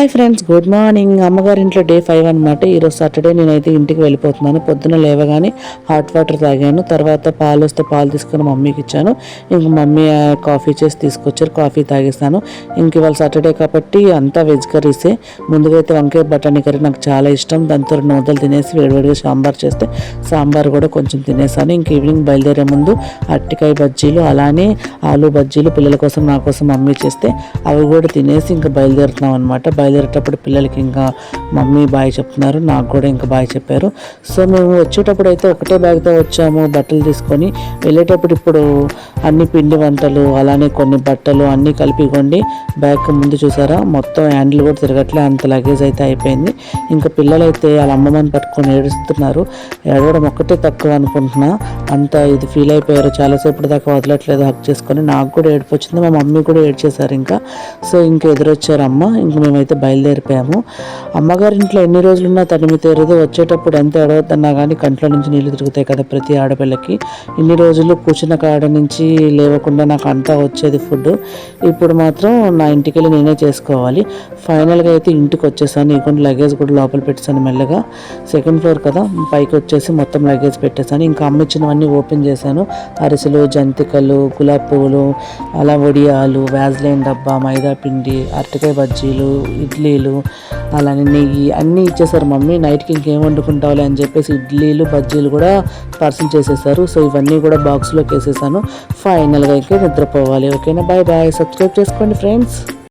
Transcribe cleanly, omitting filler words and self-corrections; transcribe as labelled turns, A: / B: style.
A: Hi friends, good morning. అమ్మగారి ఇంట్లో day 5 అనమాట. ఈరోజు సాటర్డే. నేనైతే ఇంటికి వెళ్ళిపోతున్నాను. పొద్దున లేవగానే హాట్ వాటర్ తాగాను. తర్వాత పాలు వస్తే పాలు తీసుకొని మమ్మీకి ఇచ్చాను. ఇంక మమ్మీ కాఫీ చేసి తీసుకొచ్చారు. కాఫీ తాగేస్తాను. ఇంక ఇవాళ సాటర్డే కాబట్టి అంతా వెజ్ కర్రీసే. ముందుగా అయితే వంకాయ బఠానీ కర్రీ నాకు చాలా ఇష్టం. దాంతో 2 ముద్దలు తినేసి వేడివేడిగా సాంబార్ చేస్తే సాంబార్ కూడా కొంచెం తినేసాను. ఇంక ఈవినింగ్ బయలుదేరే ముందు అరటికాయ బజ్జీలు, అలానే ఆలు బజ్జీలు పిల్లల కోసం నా కోసం మమ్మీ చేస్తే అవి కూడా తినేసి ఇంకా బయలుదేరుతున్నాం అనమాట. బయలుదేరేటప్పుడు పిల్లలకి ఇంకా మమ్మీ బాయ్ చెప్తున్నారు, నాకు కూడా ఇంకా బాయ్ చెప్పారు. సో మేము వచ్చేటప్పుడు అయితే ఒకటే బ్యాగ్తో వచ్చాము బట్టలు తీసుకొని. వెళ్ళేటప్పుడు ఇప్పుడు అన్ని పిండి వంటలు, అలానే కొన్ని బట్టలు అన్నీ కలిపి కొండి బ్యాగ్ ముందు చూసారా, మొత్తం హ్యాండిల్ కూడా తిరగట్లే, అంత లగేజ్ అయితే అయిపోయింది. ఇంకా పిల్లలైతే వాళ్ళ అమ్మమ్మని పట్టుకొని ఏడుస్తున్నారు. ఏడవడం ఒక్కటే తక్కువ అనుకుంటున్నా, అంత ఇది ఫీల్ అయిపోయారు. చాలాసేపు దాకా వదలట్లేదు హక్ చేసుకొని. నాకు కూడా ఏడుపు వచ్చింది, మా మమ్మీ కూడా ఏడ్చేశారు ఇంకా. సో ఇంకా ఎదురొచ్చారు అమ్మ. ఇంక మేమైతే బయలుదేరిపోయాము. అమ్మగారి ఇంట్లో ఎన్ని రోజులున్నా తనిమి తీరదు. వచ్చేటప్పుడు ఎంత ఎడవద్దన్నా కానీ కంట్లో నుంచి నీళ్లు తిరుగుతాయి కదా ప్రతి ఆడపిల్లకి. ఇన్ని రోజులు కూర్చున్న కాడ నుంచి లేవకుండా నాకు అంతా వచ్చేది ఫుడ్. ఇప్పుడు మాత్రం నా ఇంటికి వెళ్ళి నేనే చేసుకోవాలి. ఫైనల్గా అయితే ఇంటికి వచ్చేసాను. ఇటువంటి లగేజ్ కూడా లోపల పెట్టేసాను మెల్లగా. 2nd ఫ్లోర్ కదా, పైకి వచ్చేసి మొత్తం లగేజ్ పెట్టేశాను. ఇంకా అమ్మ ఇచ్చినవన్నీ ఓపెన్ చేశాను. అరిసెలు, జంతికలు, గులాబీ పువ్వులు, అలా వడియాలు, వ్యాజ్లైన్ డబ్బా, మైదా పిండి, అరటికాయ బజ్జీలు, ఇడ్లీలు, అలానే నెయ్యి అన్నీ ఇచ్చేసారు మమ్మీ. నైట్కి ఇంకేం వండుకుంటావులే అని చెప్పేసి ఇడ్లీలు బజ్జీలు కూడా పార్సల్ చేసేసారు. సో ఇవన్నీ కూడా బాక్స్లోకి వేసేసాను. ఫైనల్గా అయితే నిద్రపోవాలి. ఓకేనా, బాయ్ బాయ్. సబ్స్క్రైబ్ చేసుకోండి ఫ్రెండ్స్.